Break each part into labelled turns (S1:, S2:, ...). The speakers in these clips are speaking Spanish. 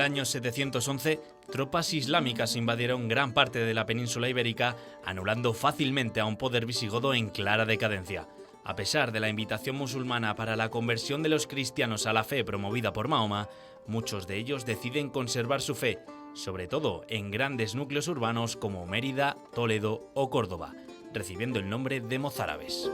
S1: el año 711, tropas islámicas invadieron gran parte de la península ibérica, anulando fácilmente a un poder visigodo en clara decadencia. A pesar de la invitación musulmana para la conversión de los cristianos a la fe promovida por Mahoma, muchos de ellos deciden conservar su fe, sobre todo en grandes núcleos urbanos como Mérida, Toledo o Córdoba, recibiendo el nombre de mozárabes.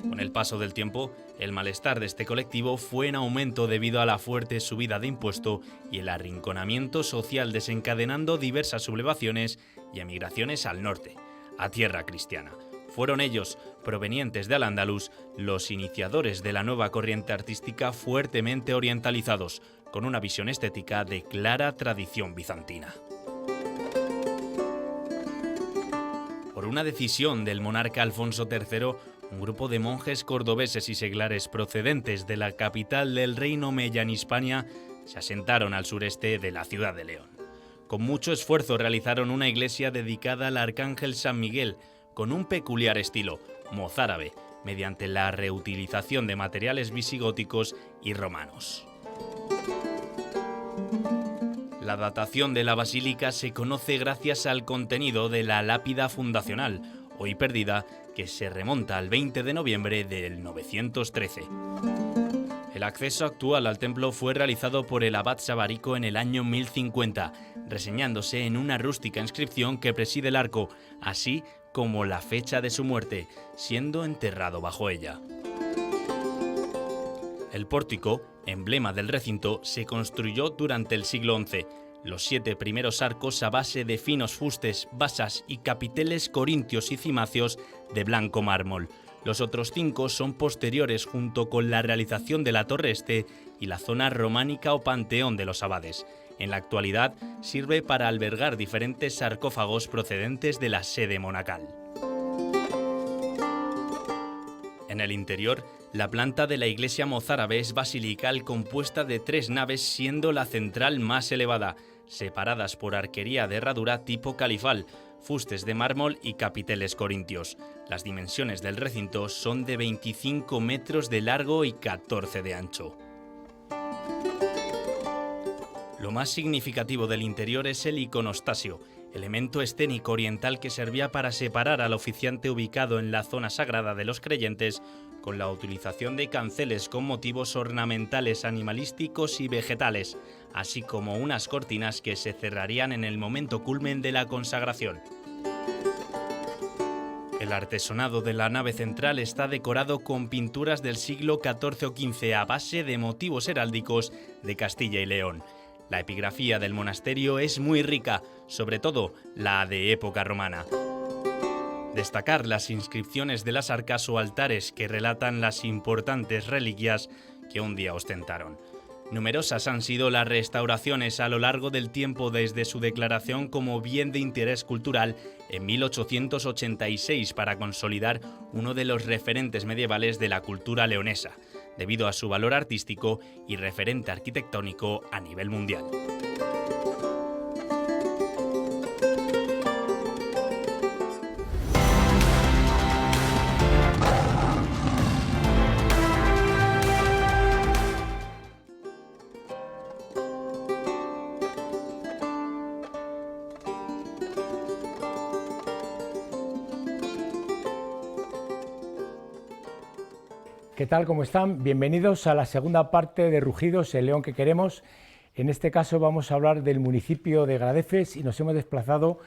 S1: Con el paso del tiempo, el malestar de este colectivo fue en aumento debido a la fuerte subida de impuesto y el arrinconamiento social, desencadenando diversas sublevaciones y emigraciones al norte, a tierra cristiana. Fueron ellos, provenientes de Al-Ándalus, los iniciadores de la nueva corriente artística fuertemente orientalizados, con una visión estética de clara tradición bizantina. Por una decisión del monarca Alfonso III, un grupo de monjes cordobeses y seglares procedentes de la capital del reino omeya en Hispania se asentaron al sureste de la ciudad de León. Con mucho esfuerzo realizaron una iglesia dedicada al arcángel San Miguel, con un peculiar estilo mozárabe, mediante la reutilización de materiales visigóticos y romanos. La datación de la basílica se conoce gracias al contenido de la lápida fundacional, hoy perdida, que se remonta al 20 de noviembre del 913. El acceso actual al templo fue realizado por el abad Sabarico en el año 1050, reseñándose en una rústica inscripción que preside el arco, así como la fecha de su muerte, siendo enterrado bajo ella. El pórtico, emblema del recinto, se construyó durante el siglo XI. Los 7 primeros arcos a base de finos fustes, basas y capiteles corintios y cimacios de blanco mármol. Los otros 5 son posteriores, junto con la realización de la torre este y la zona románica o panteón de los abades. En la actualidad sirve para albergar diferentes sarcófagos procedentes de la sede monacal. En el interior, la planta de la iglesia mozárabe es basilical, compuesta de 3 naves, siendo la central más elevada, separadas por arquería de herradura tipo califal, fustes de mármol y capiteles corintios. Las dimensiones del recinto son de 25 metros de largo y 14 de ancho. Lo más significativo del interior es el iconostasio, elemento escénico oriental que servía para separar al oficiante ubicado en la zona sagrada de los creyentes, con la utilización de canceles con motivos ornamentales animalísticos y vegetales, así como unas cortinas que se cerrarían en el momento culmen de la consagración. El artesonado de la nave central está decorado con pinturas del siglo XIV o XV a base de motivos heráldicos de Castilla y León. La epigrafía del monasterio es muy rica, sobre todo la de época romana. Destacar las inscripciones de las arcas o altares que relatan las importantes reliquias que un día ostentaron. Numerosas han sido las restauraciones a lo largo del tiempo desde su declaración como bien de interés cultural en 1886 para consolidar uno de los referentes medievales de la cultura leonesa, debido a su valor artístico y referente arquitectónico a nivel mundial.
S2: ¿Qué tal? ¿Cómo están? Bienvenidos a la segunda parte de Rugidos, el León que queremos. En este caso vamos a hablar del municipio de Gradefes y nos hemos desplazado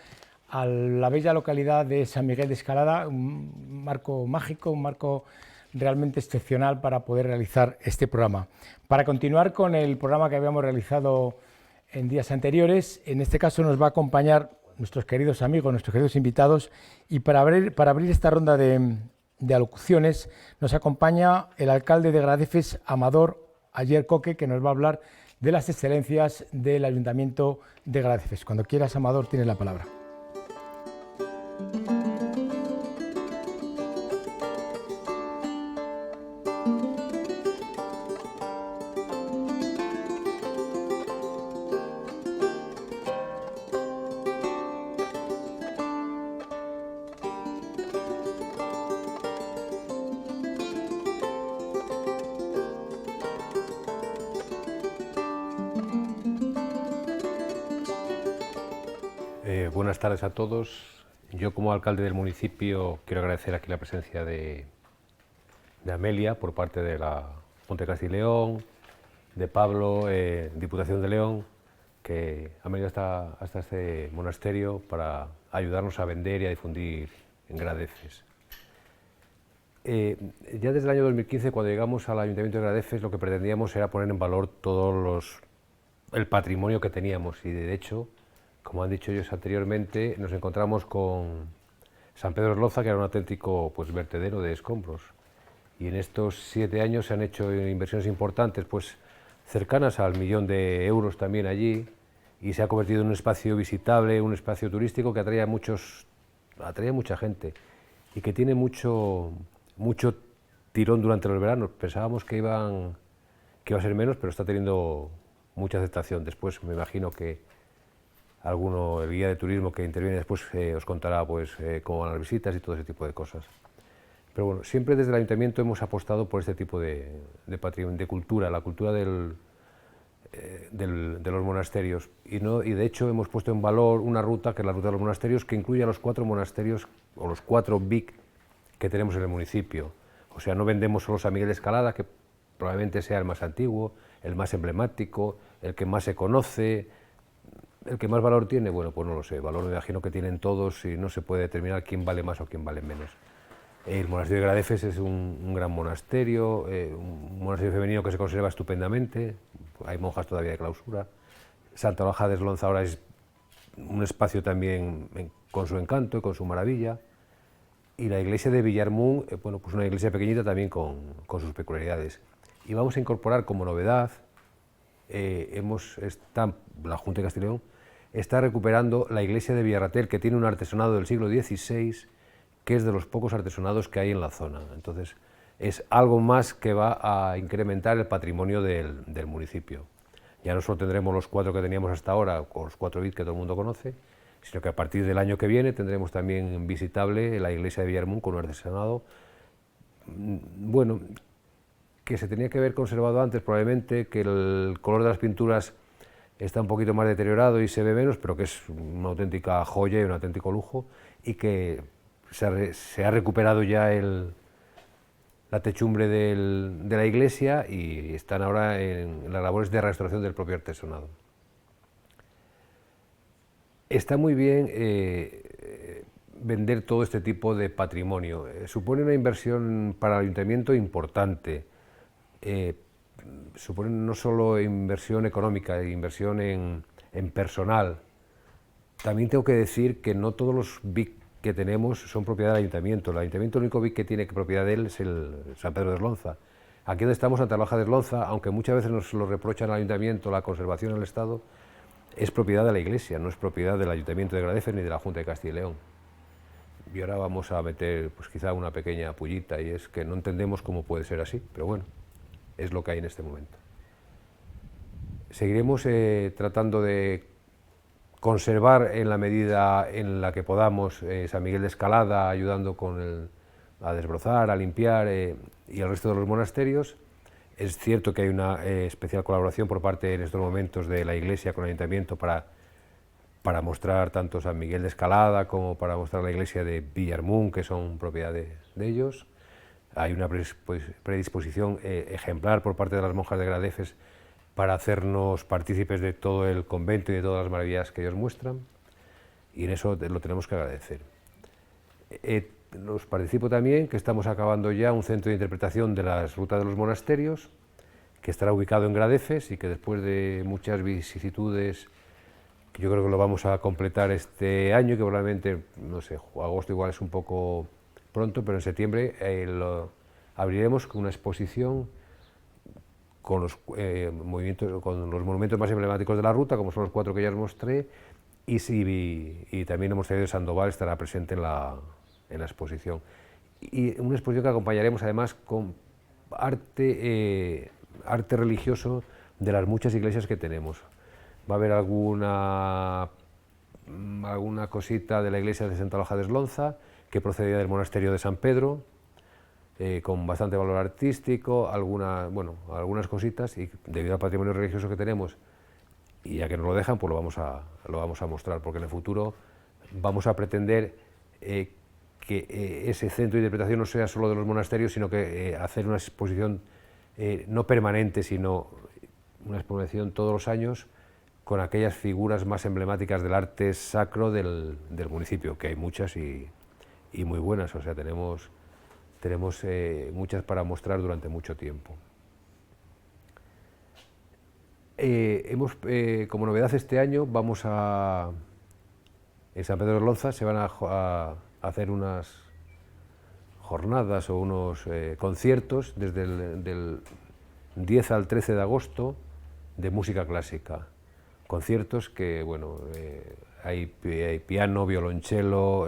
S2: a la bella localidad de San Miguel de Escalada, un marco mágico, un marco realmente excepcional para poder realizar este programa. Para continuar con el programa que habíamos realizado en días anteriores, en este caso nos va a acompañar nuestros queridos amigos, nuestros queridos invitados, y para abrir esta ronda de alocuciones nos acompaña el alcalde de Gradefes, Amador Ayer Coque, que nos va a hablar de las excelencias del Ayuntamiento de Gradefes. Cuando quieras, Amador, tienes la palabra.
S3: Buenas tardes a todos. Yo, como alcalde del municipio, quiero agradecer aquí la presencia de Amelia por parte de la Junta de Castilla y León, de Pablo, Diputación de León, que han venido hasta este monasterio para ayudarnos a vender y a difundir Gradefes. Ya desde el año 2015, cuando llegamos al Ayuntamiento de Gradefes, lo que pretendíamos era poner en valor todo el patrimonio que teníamos, y de hecho, como han dicho ellos anteriormente, nos encontramos con San Pedro de Loza, que era un auténtico vertedero de escombros. Y en estos 7 años se han hecho inversiones importantes, cercanas al 1.000.000 de euros también allí, y se ha convertido en un espacio visitable, un espacio turístico que atrae mucha gente y que tiene mucho tirón durante los veranos. Pensábamos que iba a ser menos, pero está teniendo mucha aceptación. Después me imagino que el guía de turismo que interviene después os contará cómo van las visitas y todo ese tipo de cosas. Pero bueno, siempre desde el Ayuntamiento hemos apostado por este tipo de patrimonio, de cultura, la cultura de los monasterios. Y de hecho hemos puesto en valor una ruta, que es la ruta de los monasterios, que incluye a los 4 monasterios, o los 4 BIC que tenemos en el municipio. O sea, no vendemos solo San Miguel de Escalada, que probablemente sea el más antiguo, el más emblemático, el que más se conoce, el que más valor tiene. Bueno, pues no lo sé, valor me imagino que tienen todos y no se puede determinar quién vale más o quién vale menos. El monasterio de Gradefes es un gran monasterio, un monasterio femenino que se conserva estupendamente, hay monjas todavía de clausura. Santa Baja de Eslonza ahora es un espacio también con su encanto y con su maravilla. Y la iglesia de Villarmún, una iglesia pequeñita también con sus peculiaridades. Y vamos a incorporar como novedad, la Junta de Castilla y León está recuperando la iglesia de Villarratel, que tiene un artesonado del siglo XVI, que es de los pocos artesonados que hay en la zona. Entonces, es algo más que va a incrementar el patrimonio del municipio. Ya no solo tendremos los 4 que teníamos hasta ahora, con los 4 bits que todo el mundo conoce, sino que a partir del año que viene tendremos también visitable la iglesia de Villarmún con un artesanado, que se tenía que haber conservado antes probablemente, que el color de las pinturas está un poquito más deteriorado y se ve menos, pero que es una auténtica joya y un auténtico lujo, y que se ha recuperado ya la techumbre de la iglesia y están ahora en las labores de restauración del propio artesonado. Está muy bien vender todo este tipo de patrimonio. Supone una inversión para el ayuntamiento importante. Supone no solo inversión económica, inversión en personal. También tengo que decir que no todos los BIC que tenemos son propiedad del ayuntamiento. El ayuntamiento, el único BIC que tiene propiedad de él es el San Pedro de Eslonza. Aquí donde estamos, Santa Baja de Eslonza, aunque muchas veces nos lo reprochan al ayuntamiento, la conservación en el Estado, es propiedad de la iglesia, no es propiedad del Ayuntamiento de Gradefes ni de la Junta de Castilla y León. Y ahora vamos a meter quizá una pequeña pullita, y es que no entendemos cómo puede ser así, pero bueno, es lo que hay en este momento. Seguiremos tratando de conservar en la medida en la que podamos San Miguel de Escalada, ayudando a desbrozar, a limpiar, y el resto de los monasterios. Es cierto que hay una especial colaboración por parte en estos momentos de la Iglesia con el Ayuntamiento para mostrar tanto San Miguel de Escalada como para mostrar la iglesia de Villarmún, que son propiedad de ellos. Hay una predisposición ejemplar por parte de las monjas de Gradefes para hacernos partícipes de todo el convento y de todas las maravillas que ellos muestran, y en eso lo tenemos que agradecer. Os participo también que estamos acabando ya un centro de interpretación de las rutas de los monasterios, que estará ubicado en Gradefes y que después de muchas vicisitudes, que yo creo que lo vamos a completar este año, que probablemente, no sé, agosto igual es un poco pronto, pero en septiembre lo abriremos con una exposición con los monumentos más emblemáticos de la ruta, como son los 4 que ya os mostré, y también el monasterio de Sandoval estará presente en la exposición. Y una exposición que acompañaremos además con arte religioso de las muchas iglesias que tenemos. Va a haber alguna cosita de la iglesia de Santa Baja de Eslonza, que procedía del monasterio de San Pedro, con bastante valor artístico, algunas cositas, y debido al patrimonio religioso que tenemos, y ya que nos lo dejan, pues lo vamos a mostrar, porque en el futuro vamos a pretender que ese centro de interpretación no sea solo de los monasterios, sino que hacer una exposición no permanente, sino una exposición todos los años con aquellas figuras más emblemáticas del arte sacro del municipio, que hay muchas y muy buenas, o sea, tenemos muchas para mostrar durante mucho tiempo. Como novedad este año, en San Pedro de Lonza se van a hacer unas jornadas o unos conciertos desde del 10 al 13 de agosto de música clásica. Conciertos que, bueno, hay piano, violonchelo,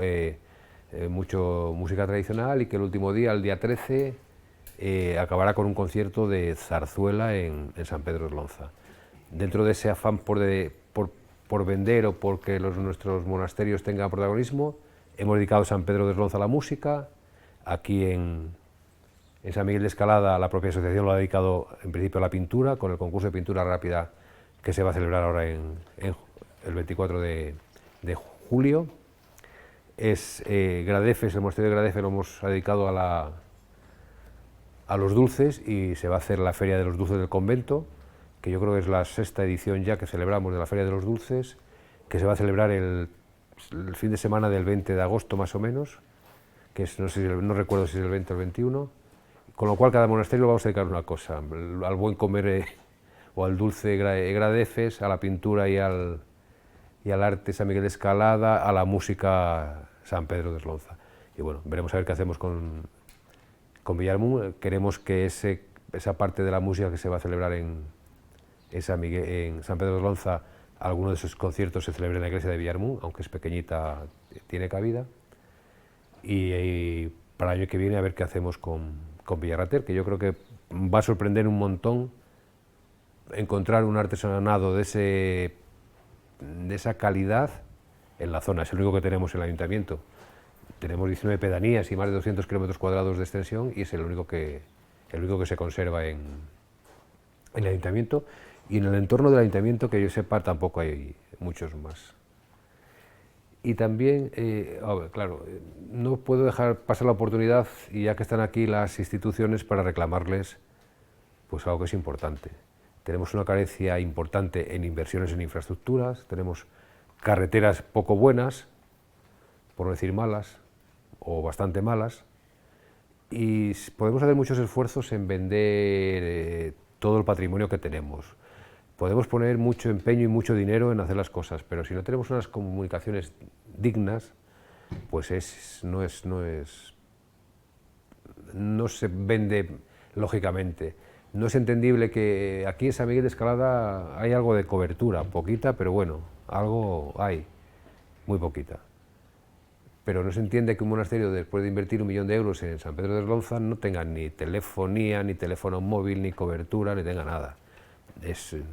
S3: mucho música tradicional, y que el último día, el día 13, acabará con un concierto de zarzuela en San Pedro de Lonza. Dentro de ese afán por vender o porque nuestros monasterios tengan protagonismo, hemos dedicado San Pedro de Lonza a la música. Aquí en San Miguel de Escalada la propia asociación lo ha dedicado en principio a la pintura, con el concurso de pintura rápida que se va a celebrar ahora el 24 de julio. Gradefes, el monasterio de Gradefes lo hemos dedicado a los dulces, y se va a hacer la Feria de los Dulces del Convento, que yo creo que es la 6ª edición ya que celebramos de la Feria de los Dulces, que se va a celebrar el fin de semana del 20 de agosto más o menos, que es, no recuerdo si es el 20 o el 21, con lo cual cada monasterio vamos a dedicar una cosa, al buen comer o al dulce Gradefes, a la pintura y al arte San Miguel de Escalada, a la música San Pedro de Lonza. Y bueno, veremos a ver qué hacemos con Villarmú. Queremos que esa parte de la música que se va a celebrar en San Pedro de Lonza, algunos de esos conciertos se celebren en la iglesia de Villarmú, aunque es pequeñita, tiene cabida. Y para el año que viene a ver qué hacemos con Villarrater, que yo creo que va a sorprender un montón encontrar un artesanado de esa calidad en la zona. Es el único que tenemos en el ayuntamiento. Tenemos 19 pedanías y más de 200 kilómetros cuadrados de extensión, y es el único que se conserva en el ayuntamiento, y en el entorno del ayuntamiento, que yo sepa, tampoco hay muchos más. Y también, claro, no puedo dejar pasar la oportunidad, y ya que están aquí las instituciones, para reclamarles pues algo que es importante. Tenemos una carencia importante en inversiones en infraestructuras, tenemos carreteras poco buenas, por no decir malas, o bastante malas, y podemos hacer muchos esfuerzos en vender todo el patrimonio que tenemos. Podemos poner mucho empeño y mucho dinero en hacer las cosas, pero si no tenemos unas comunicaciones dignas, pues no se vende lógicamente. No es entendible que aquí en San Miguel de Escalada hay algo de cobertura, poquita, pero bueno, algo hay, muy poquita. Pero no se entiende que un monasterio, después de invertir 1 millón de euros en San Pedro de Lonza, no tenga ni telefonía, ni teléfono móvil, ni cobertura, ni tenga nada. No sé,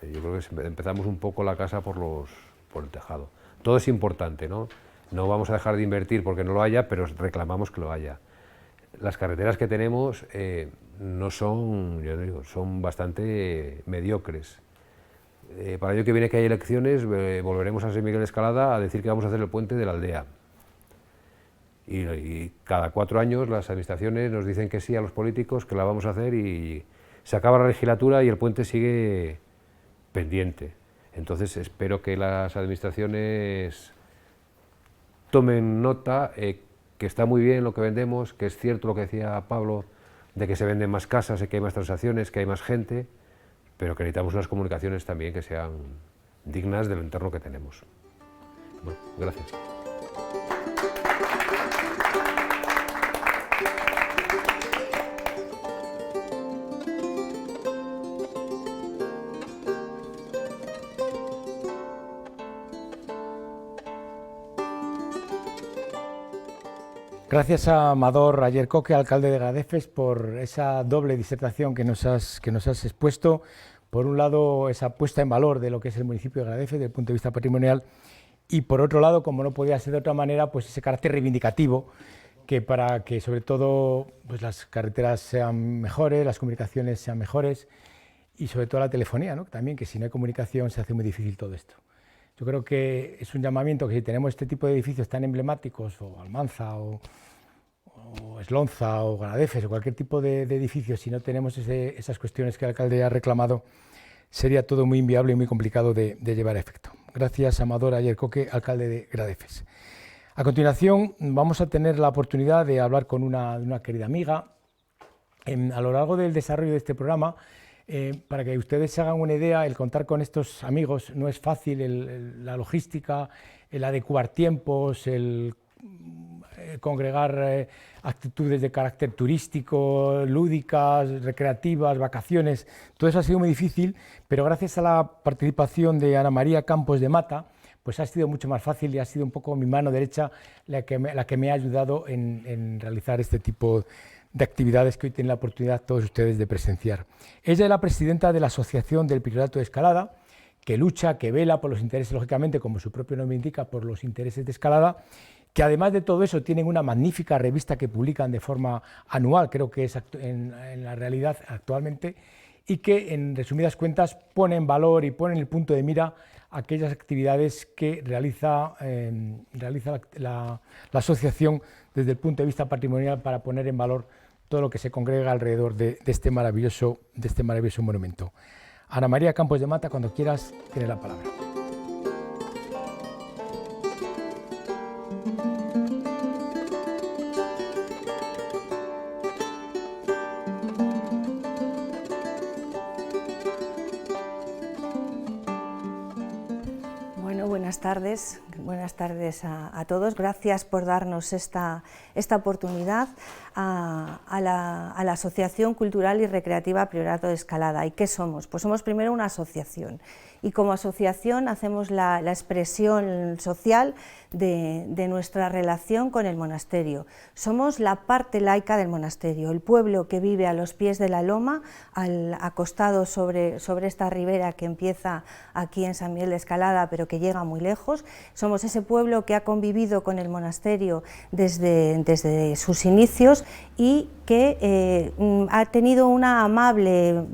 S3: yo creo que empezamos un poco la casa por el tejado. Todo es importante, ¿no? No vamos a dejar de invertir porque no lo haya, pero reclamamos que lo haya. Las carreteras que tenemos no son, yo digo, son bastante mediocres. Para el año que viene, que hay elecciones, volveremos a San Miguel de Escalada a decir que vamos a hacer el puente de la aldea. Y cada 4 años las administraciones nos dicen que sí a los políticos, que la vamos a hacer, y se acaba la legislatura y el puente sigue pendiente. Entonces espero que las administraciones tomen nota, que está muy bien lo que vendemos, que es cierto lo que decía Pablo, de que se venden más casas, de que hay más transacciones, que hay más gente, pero que necesitamos unas comunicaciones también que sean dignas del entorno que tenemos. Bueno, gracias.
S2: Gracias a Amador Ayer Coque, alcalde de Gradefes, por esa doble disertación que nos has expuesto. Por un lado, esa puesta en valor de lo que es el municipio de Gradefes desde el punto de vista patrimonial, y por otro lado, como no podía ser de otra manera, pues ese carácter reivindicativo, que para que sobre todo pues las carreteras sean mejores, las comunicaciones sean mejores, y sobre todo la telefonía, ¿no? También, que si no hay comunicación se hace muy difícil todo esto. Yo creo que es un llamamiento que si tenemos este tipo de edificios tan emblemáticos, o Almanza, o Eslonza, o Gradefes, o cualquier tipo de edificios, si no tenemos esas cuestiones que el alcalde ha reclamado, sería todo muy inviable y muy complicado de llevar a efecto. Gracias, Amador Ayercoque, alcalde de Gradefes. A continuación, vamos a tener la oportunidad de hablar con una querida amiga. A lo largo del desarrollo de este programa, para que ustedes se hagan una idea, el contar con estos amigos no es fácil, la logística, el adecuar tiempos, el congregar actitudes de carácter turístico, lúdicas, recreativas, vacaciones, todo eso ha sido muy difícil, pero gracias a la participación de Ana María Campos de Mata, pues ha sido mucho más fácil y ha sido un poco mi mano derecha la que me ha ayudado en realizar este tipo de actividades que hoy tienen la oportunidad todos ustedes de presenciar. Ella es la presidenta de la Asociación del Priorato de Escalada, que lucha, que vela por los intereses, lógicamente, como su propio nombre indica, por los intereses de Escalada, que además de todo eso tienen una magnífica revista que publican de forma anual, creo que es en la realidad actualmente, y que en resumidas cuentas pone en valor y pone en el punto de mira aquellas actividades que realiza la asociación desde el punto de vista patrimonial para poner en valor todo lo que se congrega alrededor de este maravilloso monumento. Ana María Campos de Mata, cuando quieras, tienes la palabra.
S4: Buenas tardes a todos. Gracias por darnos esta oportunidad a la Asociación Cultural y Recreativa Priorato de Escalada. ¿Y qué somos? Pues somos primero una asociación y como asociación hacemos la expresión social de nuestra relación con el monasterio. Somos la parte laica del monasterio, el pueblo que vive a los pies de la loma, acostado sobre esta ribera que empieza aquí en San Miguel de Escalada, pero que llega muy lejos. Somos ese pueblo que ha convivido con el monasterio desde sus inicios y que ha tenido una amable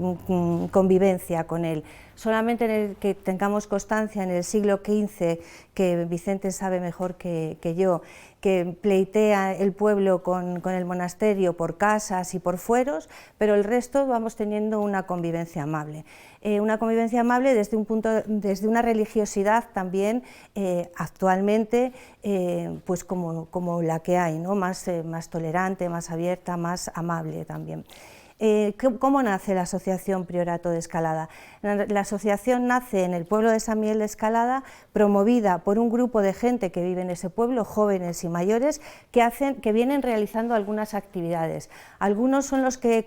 S4: convivencia con él. Solamente en el que tengamos constancia en el siglo XV, que Vicente sabe mejor que yo, que pleitea el pueblo con el monasterio por casas y por fueros, pero el resto vamos teniendo una convivencia amable. Una convivencia amable desde una religiosidad también actualmente pues como la que hay, ¿no? Más tolerante, más abierta, más amable también. ¿Cómo nace la Asociación Priorato de Escalada? La asociación nace en el pueblo de San Miguel de Escalada, promovida por un grupo de gente que vive en ese pueblo, jóvenes y mayores, que vienen realizando algunas actividades. Algunos son los que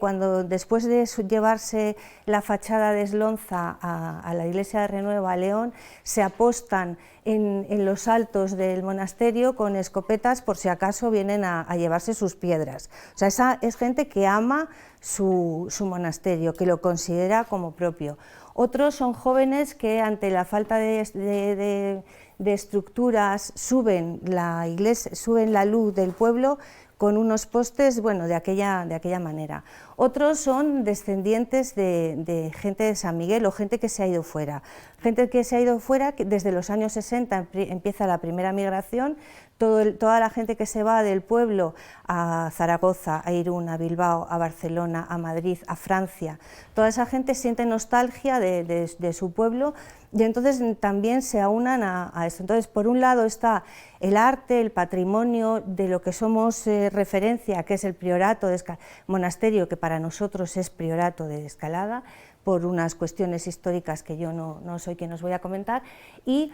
S4: después de llevarse la fachada de Eslonza a la iglesia de Renueva, a León, se apostan en los altos del monasterio con escopetas por si acaso vienen a llevarse sus piedras. O sea, esa es gente que ama su monasterio, que lo considera como propio. Otros son jóvenes que ante la falta de estructuras suben la iglesia, suben la luz del pueblo con unos postes, bueno, de aquella manera. Otros son descendientes de gente de San Miguel o gente que se ha ido fuera. Gente que se ha ido fuera, que desde los años 60 empieza la primera migración, toda la gente que se va del pueblo a Zaragoza, a Irún, a Bilbao, a Barcelona, a Madrid, a Francia, toda esa gente siente nostalgia de su pueblo y entonces también se aunan a esto. Entonces, por un lado está el arte, el patrimonio de lo que somos referencia, que es el priorato de monasterio, que para nosotros es priorato de Escalada, por unas cuestiones históricas que yo no soy quien os voy a comentar, y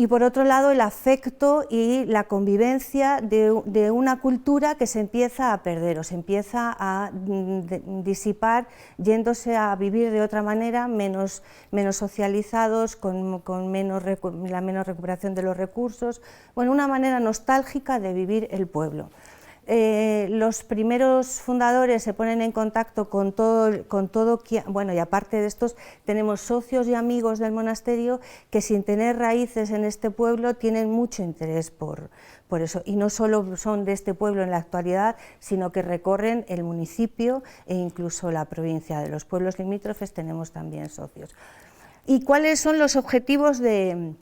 S4: por otro lado el afecto y la convivencia de una cultura que se empieza a perder o se empieza a disipar, yéndose a vivir de otra manera, menos socializados, con la menos recuperación de los recursos, bueno, una manera nostálgica de vivir el pueblo. Los primeros fundadores se ponen en contacto con todo, bueno, y aparte de estos tenemos socios y amigos del monasterio que sin tener raíces en este pueblo tienen mucho interés por eso, y no solo son de este pueblo en la actualidad, sino que recorren el municipio e incluso la provincia. De los pueblos limítrofes tenemos también socios. ¿Y cuáles son los objetivos de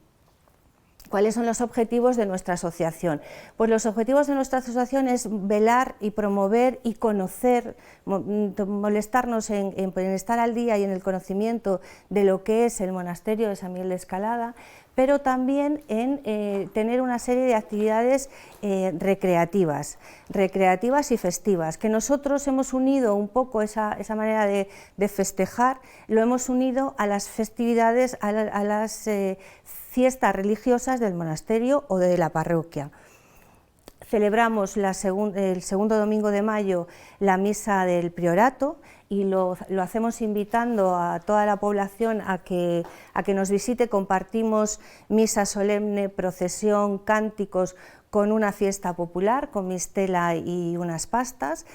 S4: ¿Cuáles son los objetivos de nuestra asociación? Pues los objetivos de nuestra asociación es velar y promover y conocer, molestarnos en estar al día y en el conocimiento de lo que es el monasterio de San Miguel de Escalada, pero también en tener una serie de actividades recreativas y festivas, que nosotros hemos unido un poco esa manera de festejar, lo hemos unido a las festividades, a las fiestas religiosas del monasterio o de la parroquia. Celebramos el segundo domingo de mayo la misa del priorato y lo hacemos invitando a toda la población a que nos visite. Compartimos misa solemne, procesión, cánticos con una fiesta popular, con mistela y unas pastas.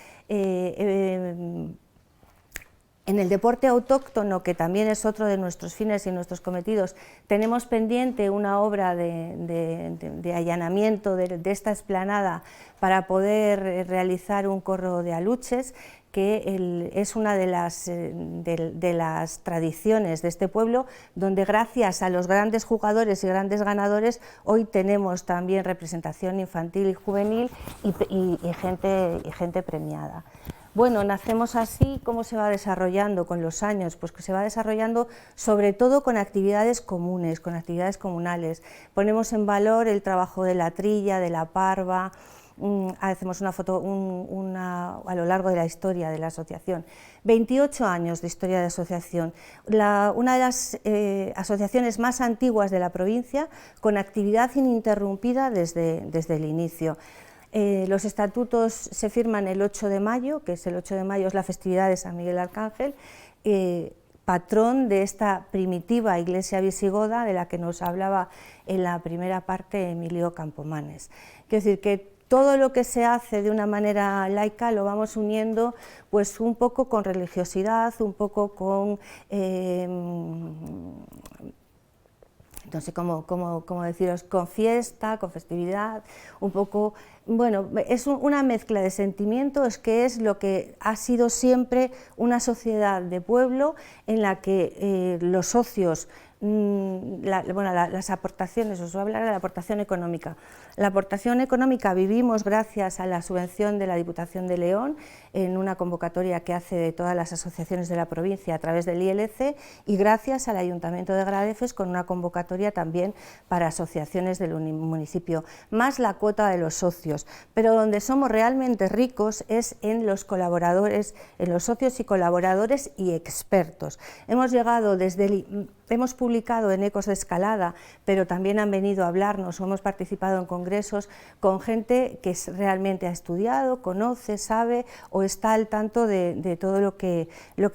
S4: En el deporte autóctono, que también es otro de nuestros fines y nuestros cometidos, tenemos pendiente una obra de allanamiento de esta explanada para poder realizar un corro de aluches, que es una de las tradiciones de este pueblo, donde gracias a los grandes jugadores y grandes ganadores hoy tenemos también representación infantil y juvenil y gente premiada. Bueno, nacemos así. ¿Cómo se va desarrollando con los años? Pues que se va desarrollando sobre todo con actividades comunes, con actividades comunales. Ponemos en valor el trabajo de la trilla, de la parva, hacemos una foto a lo largo de la historia de la asociación. 28 años de historia de asociación, una de las asociaciones más antiguas de la provincia, con actividad ininterrumpida desde el inicio. Los estatutos se firman el 8 de mayo, que es el 8 de mayo, es la festividad de San Miguel Arcángel, patrón de esta primitiva iglesia visigoda de la que nos hablaba en la primera parte Emilio Campomanes. Quiero decir que todo lo que se hace de una manera laica lo vamos uniendo pues un poco con religiosidad, un poco con no sé cómo deciros, con fiesta, con festividad, un poco, bueno, es una mezcla de sentimientos que es lo que ha sido siempre una sociedad de pueblo en la que los socios, las aportaciones, os voy a hablar de la aportación económica. La aportación económica vivimos gracias a la subvención de la Diputación de León en una convocatoria que hace de todas las asociaciones de la provincia a través del ILC y gracias al Ayuntamiento de Gradefes con una convocatoria también para asociaciones del municipio, más la cuota de los socios. Pero donde somos realmente ricos es en los colaboradores, en los socios y colaboradores y expertos. Hemos publicado en Ecos de Escalada, pero también han venido a hablarnos o hemos participado en congresos con gente que realmente ha estudiado, conoce, sabe o está al tanto de todo lo que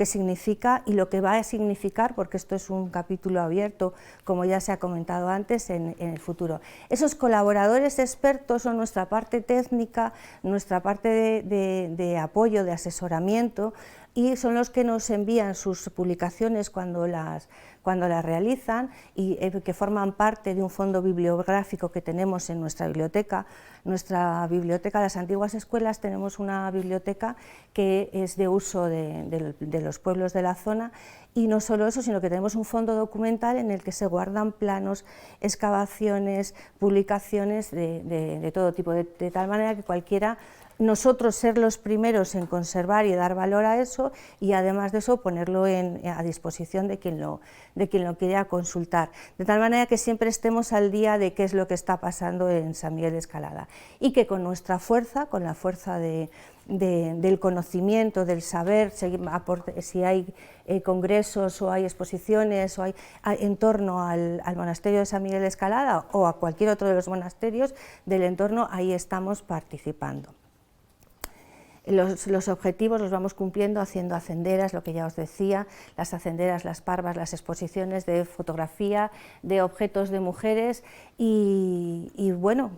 S4: significa y lo que va a significar, porque esto es un capítulo abierto, como ya se ha comentado antes, en el futuro. Esos colaboradores expertos son nuestra parte técnica, nuestra parte de apoyo, de asesoramiento, y son los que nos envían sus publicaciones cuando las realizan y que forman parte de un fondo bibliográfico que tenemos en nuestra biblioteca. Nuestra biblioteca, las antiguas escuelas, tenemos una biblioteca que es de uso de los pueblos de la zona, y no solo eso, sino que tenemos un fondo documental en el que se guardan planos, excavaciones, publicaciones de todo tipo, de tal manera que cualquiera, nosotros ser los primeros en conservar y dar valor a eso, y además de eso ponerlo a disposición de quien lo quiera consultar, de tal manera que siempre estemos al día de qué es lo que está pasando en San Miguel de Escalada, y que con nuestra fuerza, con la fuerza del conocimiento, del saber, si hay congresos o hay exposiciones o hay en torno al monasterio de San Miguel de Escalada o a cualquier otro de los monasterios del entorno, ahí estamos participando. Los objetivos los vamos cumpliendo haciendo hacenderas, lo que ya os decía, las hacenderas, las parvas, las exposiciones de fotografía, de objetos de mujeres y bueno,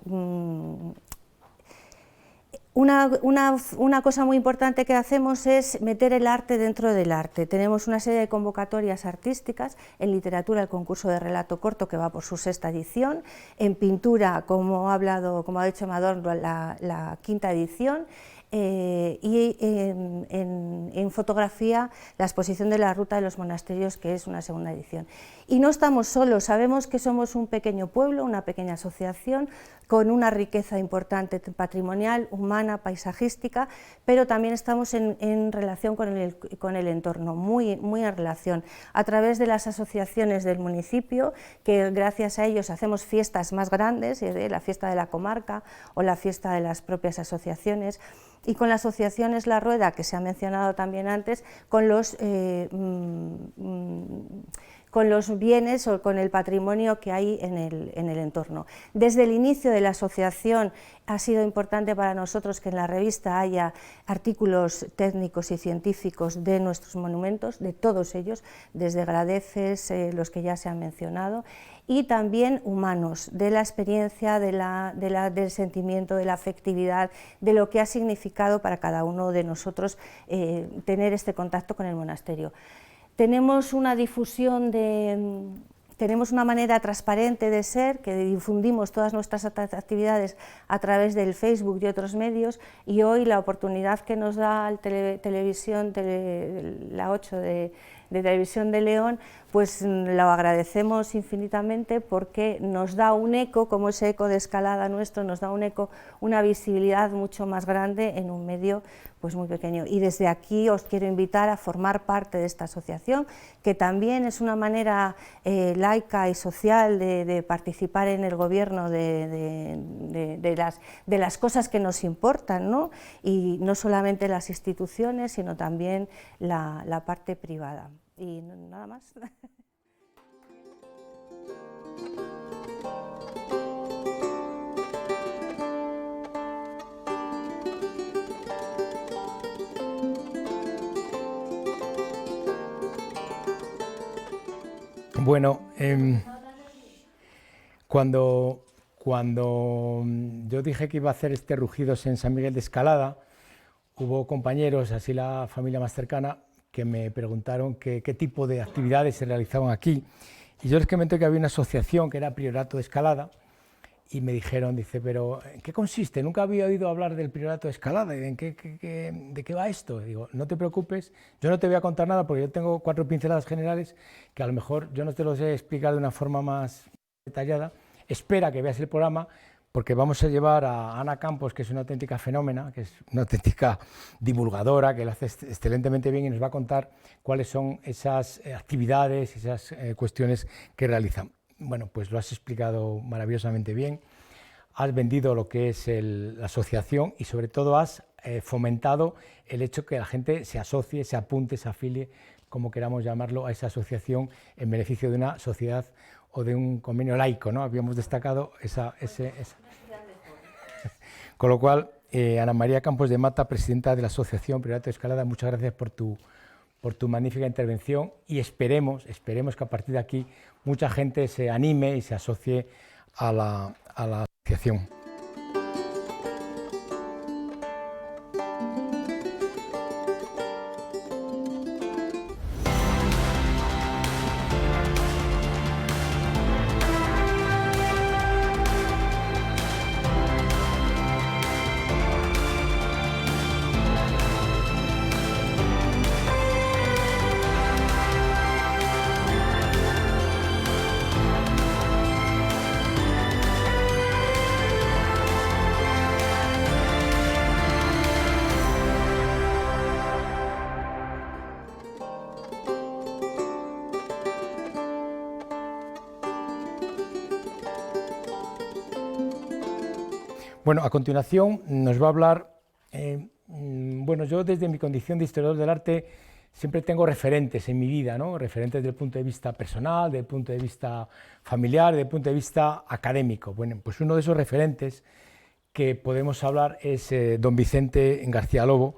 S4: una cosa muy importante que hacemos es meter el arte dentro del arte. Tenemos una serie de convocatorias artísticas, en literatura el concurso de relato corto que va por su 6ª edición, en pintura, como ha dicho Amador, la 5ª edición, y en fotografía la exposición de la Ruta de los Monasterios, que es una segunda edición. Y no estamos solos, sabemos que somos un pequeño pueblo, una pequeña asociación con una riqueza importante patrimonial, humana, paisajística, pero también estamos en relación con el entorno, muy en relación, a través de las asociaciones del municipio, que gracias a ellos hacemos fiestas más grandes, la fiesta de la comarca o la fiesta de las propias asociaciones, y con la asociación Es la Rueda, que se ha mencionado también antes, con los bienes o con el patrimonio que hay en el entorno. Desde el inicio de la asociación ha sido importante para nosotros que en la revista haya artículos técnicos y científicos de nuestros monumentos, de todos ellos, desde Gradefes, los que ya se han mencionado, y también humanos, de la experiencia, del sentimiento, de la afectividad, de lo que ha significado para cada uno de nosotros tener este contacto con el monasterio. Tenemos una difusión tenemos una manera transparente de ser, que difundimos todas nuestras actividades a través del Facebook y otros medios, y hoy la oportunidad que nos da la 8 de Televisión de León, pues lo agradecemos infinitamente, porque nos da un eco, como ese eco de Escalada nuestro, nos da un eco, una visibilidad mucho más grande en un medio pues muy pequeño. Y desde aquí os quiero invitar a formar parte de esta asociación, que también es una manera laica y social de participar en el gobierno de las cosas que nos importan, ¿no? Y no solamente las instituciones, sino también la parte privada. Y nada más.
S2: Bueno, cuando yo dije que iba a hacer este Rugidos en San Miguel de Escalada, hubo compañeros, así la familia más cercana, que me preguntaron qué tipo de actividades se realizaban aquí. Y yo les comenté que había una asociación que era Priorato de Escalada, y me dijeron, dice, pero ¿en qué consiste? Nunca había oído hablar del Priorato de Escalada, ¿de qué va esto? Y digo, no te preocupes, yo no te voy a contar nada, porque yo tengo 4 pinceladas generales que a lo mejor yo no te los he explicado de una forma más detallada. Espera que veas el programa, porque vamos a llevar a Ana Campos, que es una auténtica fenómena, que es una auténtica divulgadora, que lo hace excelentemente bien, y nos va a contar cuáles son esas actividades, esas cuestiones que realizan. Bueno, pues lo has explicado maravillosamente bien, has vendido lo que es la asociación, y sobre todo has fomentado el hecho que la gente se asocie, se apunte, se afilie, como queramos llamarlo, a esa asociación en beneficio de una sociedad o de un convenio laico, ¿no? Habíamos destacado esa. Con lo cual, Ana María Campos de Mata, presidenta de la Asociación Priorato de Escalada, muchas gracias por tu magnífica intervención, y esperemos que a partir de aquí mucha gente se anime y se asocie a la asociación. Bueno, a continuación nos va a hablar, bueno, yo desde mi condición de historiador del arte siempre tengo referentes en mi vida, ¿no? Referentes desde el punto de vista personal, desde el punto de vista familiar, desde el punto de vista académico. Bueno, pues uno de esos referentes que podemos hablar es don Vicente García Lobo,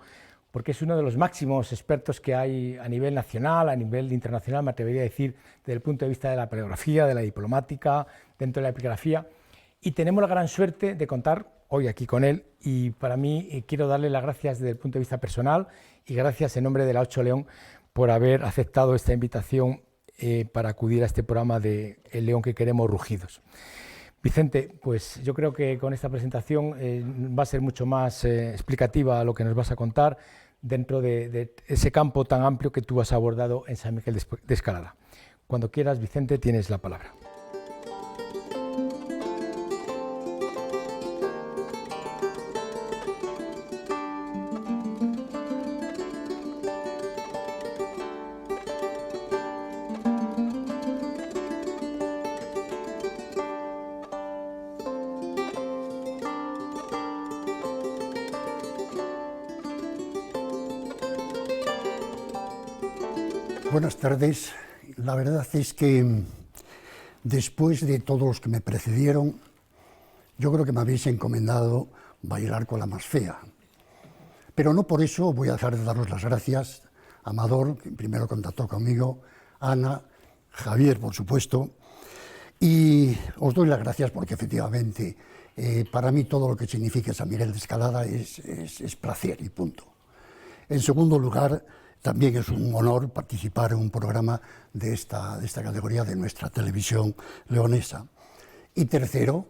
S2: porque es uno de los máximos expertos que hay a nivel nacional, a nivel internacional, me atrevería a decir, desde el punto de vista de la paleografía, de la diplomática, dentro de la epigrafía, y tenemos la gran suerte de contar hoy aquí con él, y para mí quiero darle las gracias desde el punto de vista personal, y gracias en nombre de la 8 León por haber aceptado esta invitación para acudir a este programa de El León que queremos, Rugidos. Vicente, pues yo creo que con esta presentación va a ser mucho más explicativa lo que nos vas a contar dentro de ese campo tan amplio que tú has abordado en San Miguel de Escalada. Cuando quieras, Vicente, tienes la palabra.
S5: Buenas tardes. La verdad es que después de todos los que me precedieron, yo creo que me habéis encomendado bailar con la más fea. Pero no por eso voy a dejar de daros las gracias a Amador, que primero contactó conmigo, Ana, Javier, por supuesto, y os doy las gracias porque efectivamente para mí todo lo que significa San Miguel de Escalada es placer y punto. En segundo lugar, también es un honor participar en un programa de esta categoría de nuestra televisión leonesa. Y tercero,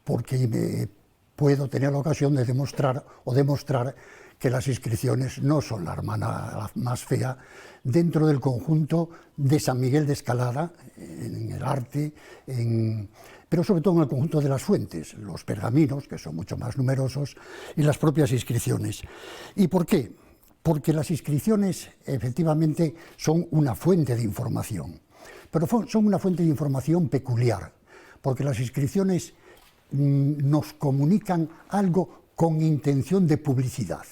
S5: porque puedo tener la ocasión de demostrar que las inscripciones no son la hermana más fea dentro del conjunto de San Miguel de Escalada, en el arte, pero sobre todo en el conjunto de las fuentes, los pergaminos, que son mucho más numerosos, y las propias inscripciones. ¿Y por qué? Porque las inscripciones efectivamente son una fuente de información, pero son una fuente de información peculiar, porque las inscripciones nos comunican algo con intención de publicidad.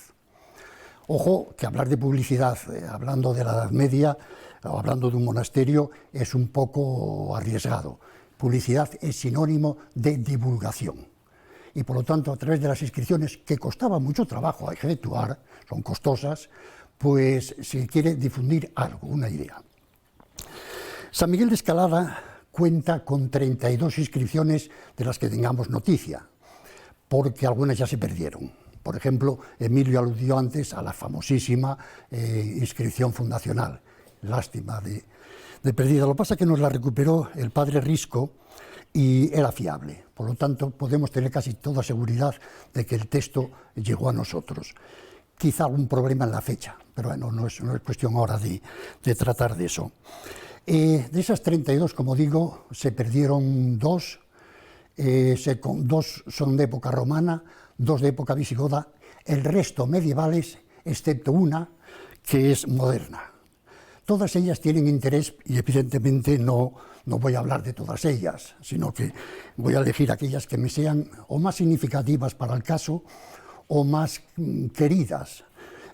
S5: Ojo, que hablar de publicidad, hablando de la Edad Media o hablando de un monasterio, es un poco arriesgado. Publicidad es sinónimo de divulgación. Y por lo tanto, a través de las inscripciones, que costaba mucho trabajo efectuar, son costosas, pues se quiere difundir algo, una idea. San Miguel de Escalada cuenta con 32 inscripciones de las que tengamos noticia, porque algunas ya se perdieron. Por ejemplo, Emilio aludió antes a la famosísima inscripción fundacional. Lástima de perdida. Lo que pasa es que nos la recuperó el padre Risco y era fiable. Por lo tanto, podemos tener casi toda seguridad de que el texto llegó a nosotros. Quizá algún problema en la fecha, pero bueno, no es cuestión ahora de tratar de eso. De esas 32, como digo, se perdieron dos. Dos son de época romana, 2 de época visigoda, el resto medievales, excepto una que es moderna. Todas ellas tienen interés y evidentemente no voy a hablar de todas ellas, sino que voy a elegir aquellas que me sean o más significativas para el caso o más queridas.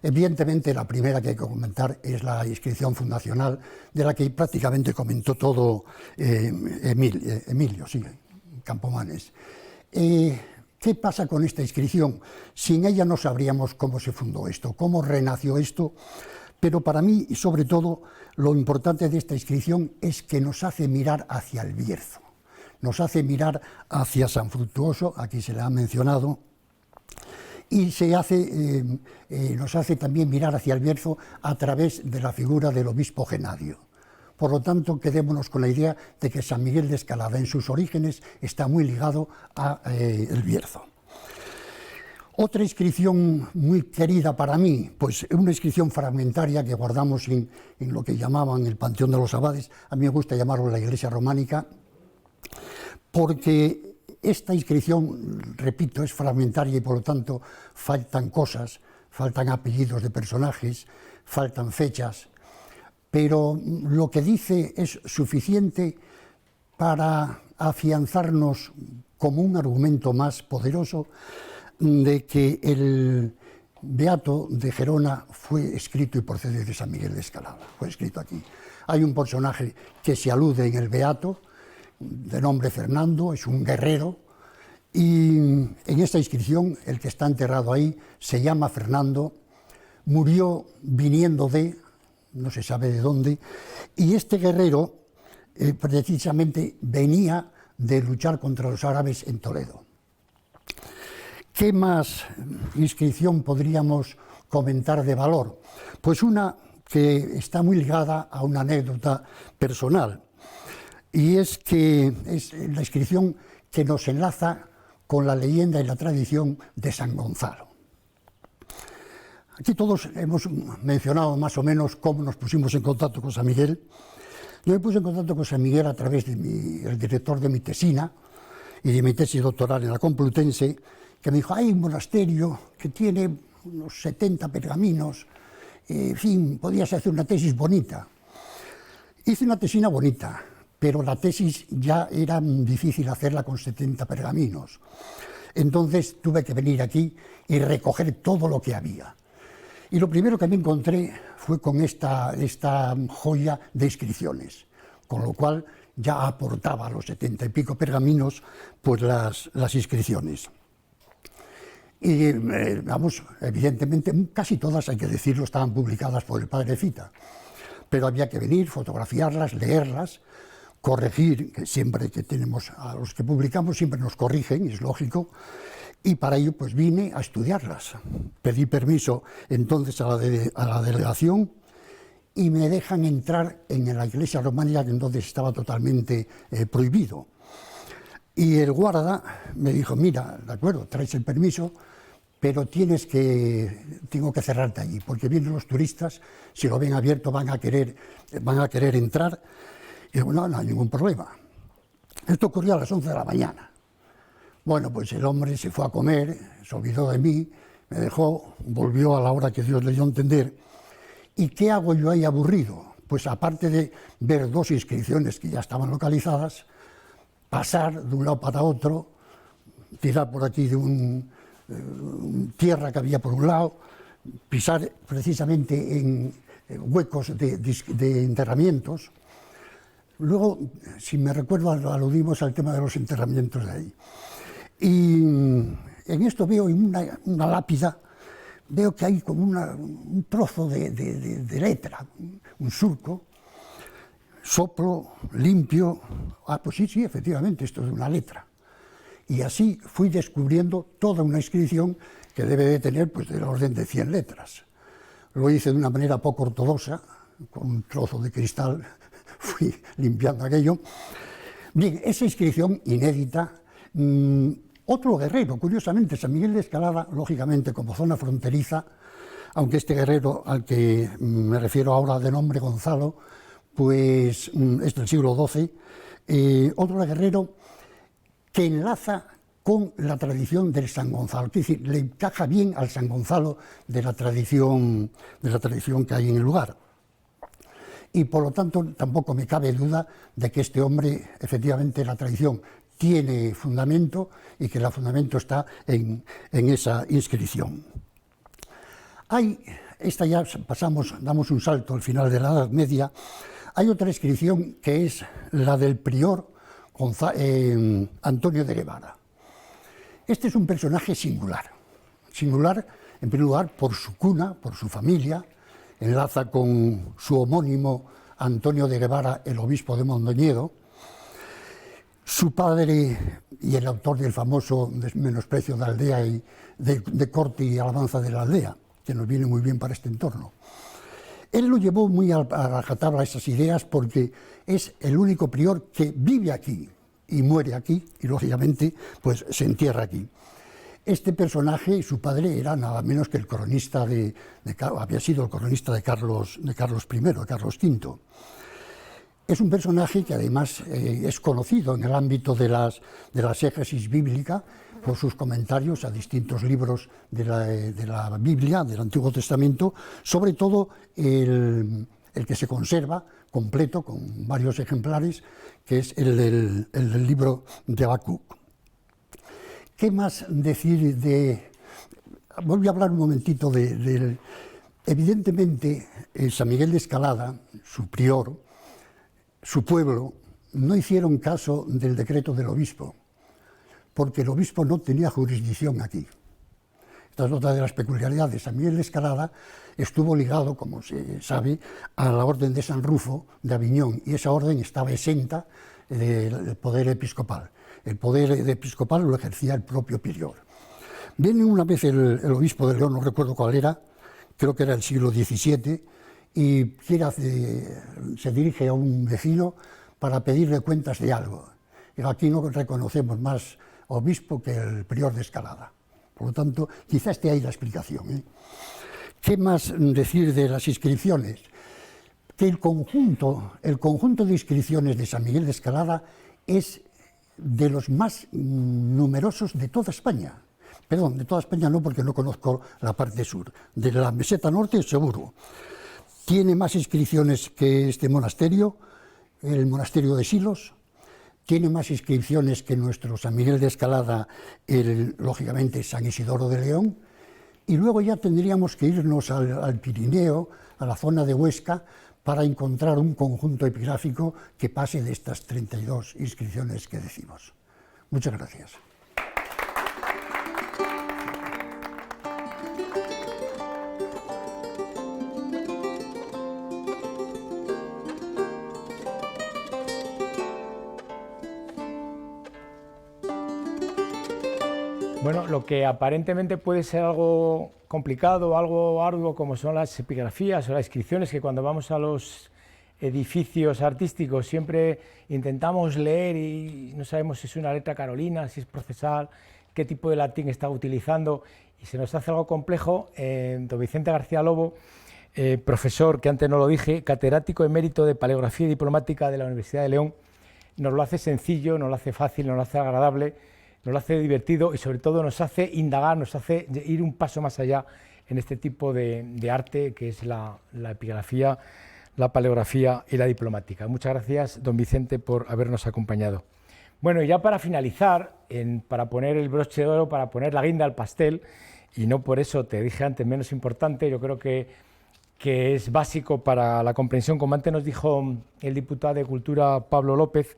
S5: Evidentemente la primera que hay que comentar es la inscripción fundacional, de la que prácticamente comentó todo Emilio, sí, Campomanes. ¿Qué pasa con esta inscripción? Sin ella no sabríamos cómo se fundó esto, cómo renació esto, pero para mí, y sobre todo, lo importante de esta inscripción es que nos hace mirar hacia el Bierzo, nos hace mirar hacia San Fructuoso, aquí se le ha mencionado, y nos hace también mirar hacia el Bierzo a través de la figura del obispo Genadio. Por lo tanto, quedémonos con la idea de que San Miguel de Escalada en sus orígenes está muy ligado al Bierzo. Otra inscripción muy querida para mí, pues una inscripción fragmentaria que guardamos en lo que llamaban el Panteón de los Abades, a mí me gusta llamarlo la Iglesia Románica, porque esta inscripción, repito, es fragmentaria y por lo tanto faltan cosas, faltan apellidos de personajes, faltan fechas, pero lo que dice es suficiente para afianzarnos como un argumento más poderoso de que el Beato de Gerona fue escrito y procede de San Miguel de Escalada, fue escrito aquí. Hay un personaje que se alude en el Beato, de nombre Fernando, es un guerrero, y en esta inscripción el que está enterrado ahí se llama Fernando, murió viniendo de, no se sabe de dónde, y este guerrero precisamente venía de luchar contra los árabes en Toledo. ¿Qué más inscripción podríamos comentar de valor? Pues una que está muy ligada a una anécdota personal, y es que es la inscripción que nos enlaza con la leyenda y la tradición de San Gonzalo. Aquí todos hemos mencionado más o menos cómo nos pusimos en contacto con San Miguel. Yo me puse en contacto con San Miguel a través del director de mi tesina y de mi tesis doctoral en la Complutense, que me dijo, hay un monasterio que tiene unos 70 pergaminos, en fin, podías hacer una tesis bonita. Hice una tesina bonita, pero la tesis ya era difícil hacerla con 70 pergaminos. Entonces tuve que venir aquí y recoger todo lo que había. Y lo primero que me encontré fue con esta joya de inscripciones, con lo cual ya aportaba a los 70 y pico pergaminos pues las inscripciones. Y vamos, evidentemente, casi todas, hay que decirlo, estaban publicadas por el padre Fita, pero había que venir, fotografiarlas, leerlas, corregir, que siempre que tenemos, a los que publicamos siempre nos corrigen, es lógico, y para ello pues vine a estudiarlas. Pedí permiso entonces a la delegación y me dejan entrar en la iglesia románica, que entonces estaba totalmente prohibido. Y el guarda me dijo, mira, de acuerdo, traes el permiso, pero tengo que cerrarte allí, porque vienen los turistas, si lo ven abierto van a querer entrar. Y digo, no hay ningún problema. Esto ocurrió a las 11 de la mañana. Bueno, pues el hombre se fue a comer, se olvidó de mí, me dejó, volvió a la hora que Dios le dio a entender. ¿Y qué hago yo ahí aburrido? Pues aparte de ver dos inscripciones que ya estaban localizadas, pasar de un lado para otro, tirar por aquí de tierra que había por un lado, pisar precisamente en huecos de enterramientos. Luego, si me recuerdo, aludimos al tema de los enterramientos de ahí. Y en esto veo en una lápida, veo que hay como un trozo de letra, un surco, soplo, limpio. Ah, pues sí, efectivamente, esto es una letra. Y así fui descubriendo toda una inscripción que debe de tener pues, del orden de 100 letras. Lo hice de una manera poco ortodoxa, con un trozo de cristal, fui limpiando aquello. Bien, esa inscripción inédita, otro guerrero, curiosamente, San Miguel de Escalada, lógicamente como zona fronteriza, aunque este guerrero al que me refiero ahora de nombre Gonzalo, pues es del siglo XII, otro guerrero que enlaza con la tradición del San Gonzalo, es decir, le encaja bien al San Gonzalo de la tradición que hay en el lugar. Y por lo tanto tampoco me cabe duda de que este hombre, efectivamente, la tradición tiene fundamento y que el fundamento está en esa inscripción. Esta ya damos un salto al final de la Edad Media. Hay otra inscripción que es la del prior Antonio de Guevara. Este es un personaje singular en primer lugar por su cuna, por su familia, enlaza con su homónimo Antonio de Guevara, el obispo de Mondoñedo. Su padre y el autor del famoso Menosprecio de Aldea y de Corte y Alabanza de la Aldea, que nos viene muy bien para este entorno. Él lo llevó muy a rajatabla esas ideas porque es el único prior que vive aquí y muere aquí y lógicamente pues se entierra aquí. Este personaje, su padre, era nada menos que el cronista había sido el cronista de Carlos I, de Carlos V. Es un personaje que además es conocido en el ámbito de la exégesis bíblica por sus comentarios a distintos libros de la Biblia, del Antiguo Testamento, sobre todo el que se conserva completo, con varios ejemplares, que es el del libro de Habacuc. ¿Qué más decir Voy a hablar un momentito evidentemente, San Miguel de Escalada, su prior, su pueblo, no hicieron caso del decreto del obispo, porque el obispo no tenía jurisdicción aquí. Esta es otra de las peculiaridades. San Miguel de Escalada estuvo ligado, como se sabe, a la orden de San Rufo de Aviñón, y esa orden estaba exenta del poder episcopal. El poder episcopal lo ejercía el propio prior. Viene una vez el obispo de León, no recuerdo cuál era, creo que era el siglo XVII, y se dirige a un vecino para pedirle cuentas de algo. Aquí no reconocemos más obispo que el prior de Escalada. Por lo tanto, quizá esté ahí la explicación, ¿eh? ¿Qué más decir de las inscripciones? Que el conjunto de inscripciones de San Miguel de Escalada es de los más numerosos de toda España. Perdón, de toda España no, porque no conozco la parte sur. De la meseta norte, seguro. Tiene más inscripciones que este monasterio, el monasterio de Silos. Tiene más inscripciones que nuestro San Miguel de Escalada, lógicamente San Isidoro de León. Y luego ya tendríamos que irnos al Pirineo, a la zona de Huesca, para encontrar un conjunto epigráfico que pase de estas 32 inscripciones que decimos. Muchas gracias.
S2: Bueno, lo que aparentemente puede ser algo complicado, algo arduo, como son las epigrafías o las inscripciones, que cuando vamos a los edificios artísticos siempre intentamos leer y no sabemos si es una letra carolina, si es procesal, qué tipo de latín está utilizando, y se nos hace algo complejo. Don Vicente García Lobo, profesor, que antes no lo dije, catedrático emérito de Paleografía y Diplomática de la Universidad de León, nos lo hace sencillo, nos lo hace fácil, nos lo hace agradable, nos lo hace divertido y sobre todo nos hace indagar, nos hace ir un paso más allá en este tipo de arte que es la epigrafía, la paleografía y la diplomática. Muchas gracias, don Vicente, por habernos acompañado. Bueno, y ya para finalizar, para poner el broche de oro, para poner la guinda al pastel, y no por eso te dije antes menos importante, yo creo que es básico para la comprensión, como antes nos dijo el diputado de Cultura Pablo López,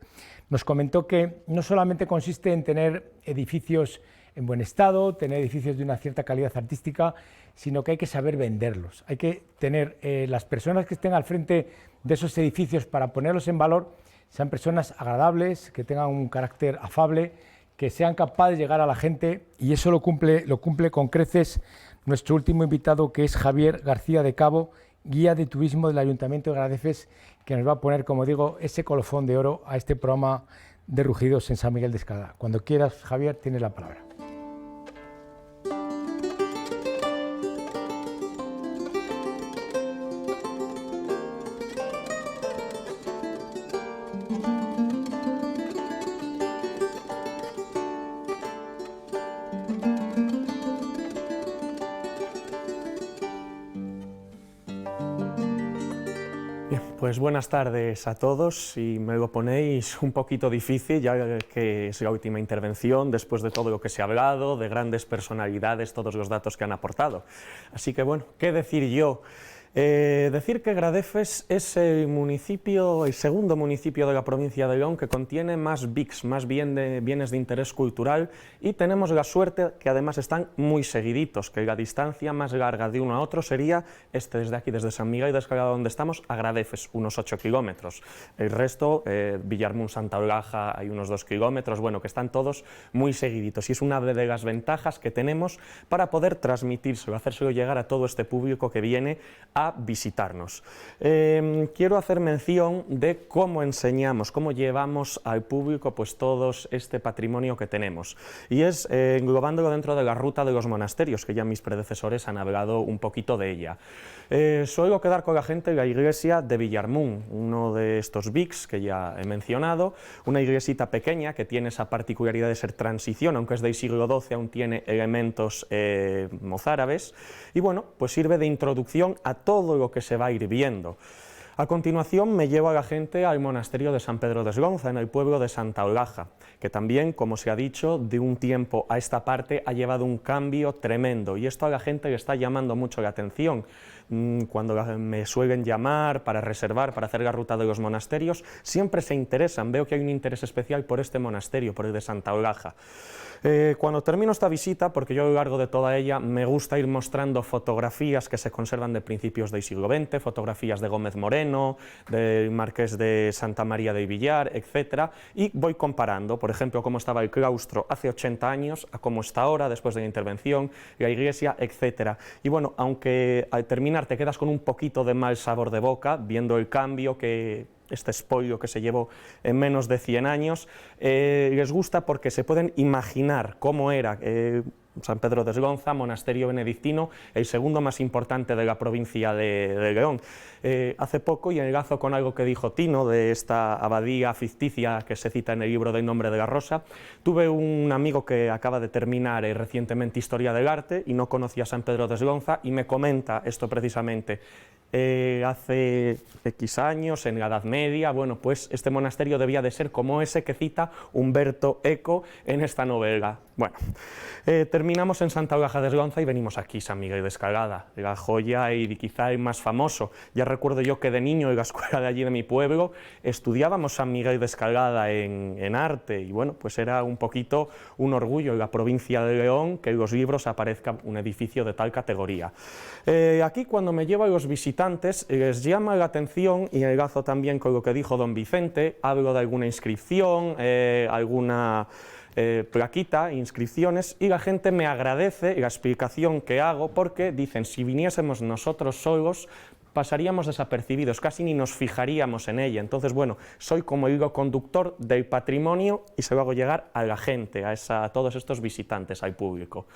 S2: nos comentó que no solamente consiste en tener edificios en buen estado, tener edificios de una cierta calidad artística, sino que hay que saber venderlos. Hay que tener las personas que estén al frente de esos edificios para ponerlos en valor, sean personas agradables, que tengan un carácter afable, que sean capaces de llegar a la gente, y eso lo cumple con creces nuestro último invitado, que es Javier García de Cabo, guía de turismo del Ayuntamiento de Gradefes, que nos va a poner, como digo, ese colofón de oro a este programa de Rugidos en San Miguel de Escalada. Cuando quieras, Javier, tienes la palabra.
S6: Pues buenas tardes a todos, y me lo ponéis un poquito difícil, ya que es la última intervención, después de todo lo que se ha hablado, de grandes personalidades, todos los datos que han aportado. Así que bueno, ¿qué decir yo? Decir que Gradefes es el segundo municipio de la provincia de León que contiene más BICs, más bienes de interés cultural, y tenemos la suerte que además están muy seguiditos, que la distancia más larga de uno a otro sería desde aquí, desde San Miguel de Escalada, donde estamos, a Gradefes, unos 8 kilómetros. El resto, Villarmún, Santa Olaja, hay unos 2 kilómetros, bueno, que están todos muy seguiditos, y es una de las ventajas que tenemos para poder transmitírselo, hacérselo llegar a todo este público que viene a visitarnos. Quiero hacer mención de cómo enseñamos, cómo llevamos al público pues todo este patrimonio que tenemos, y es englobándolo dentro de la ruta de los monasterios, que ya mis predecesores han hablado un poquito de ella. Suelo quedar con la gente en la iglesia de Villarmún, uno de estos BICs que ya he mencionado, una iglesita pequeña que tiene esa particularidad de ser transición, aunque es del siglo XII, aún tiene elementos mozárabes, y bueno, pues sirve de introducción a todo lo que se va a ir viendo. A continuación me llevo a la gente al monasterio de San Pedro de Esgonza, en el pueblo de Santa Olaja, que también, como se ha dicho, de un tiempo a esta parte ha llevado un cambio tremendo, y esto a la gente le está llamando mucho la atención. Cuando me suelen llamar para reservar, para hacer la ruta de los monasterios, siempre se interesan, veo que hay un interés especial por este monasterio, por el de Santa Olaja. Cuando termino esta visita, porque yo a lo largo de toda ella me gusta ir mostrando fotografías que se conservan de principios del siglo XX, fotografías de Gómez Moreno, del Marqués de Santa María de Villar, etc., y voy comparando, por ejemplo, cómo estaba el claustro hace 80 años a cómo está ahora, después de la intervención, la iglesia, etc. Y bueno, aunque al terminar te quedas con un poquito de mal sabor de boca, viendo el cambio que este espolio que se llevó en menos de 100 años, les gusta porque se pueden imaginar cómo era San Pedro de Esgonza, monasterio benedictino, el segundo más importante de la provincia de León. Hace poco, y enlazo con algo que dijo Tino de esta abadía ficticia que se cita en el libro del Nombre de la Rosa, tuve un amigo que acaba de terminar recientemente Historia del Arte y no conocía a San Pedro de Esgonza y me comenta esto precisamente. Hace X años, en la Edad Media, bueno, pues este monasterio debía de ser como ese que cita Umberto Eco en esta novela. Bueno, terminamos en Santa Olaja de Esgonza y venimos aquí, San Miguel de Escalada, la joya y quizá el más famoso. Ya recuerdo yo que de niño en la escuela de allí de mi pueblo estudiábamos San Miguel de Escalada en arte y bueno, pues era un poquito un orgullo en la provincia de León que en los libros aparezca un edificio de tal categoría. Aquí cuando me llevo a los visitantes les llama la atención, y enlazo también con lo que dijo don Vicente, hablo de alguna inscripción, alguna plaquita, inscripciones, y la gente me agradece la explicación que hago porque dicen, si viniésemos nosotros solos pasaríamos desapercibidos, casi ni nos fijaríamos en ella. Entonces, bueno, soy como hilo conductor del patrimonio y se lo hago llegar a la gente, a todos estos visitantes, al público.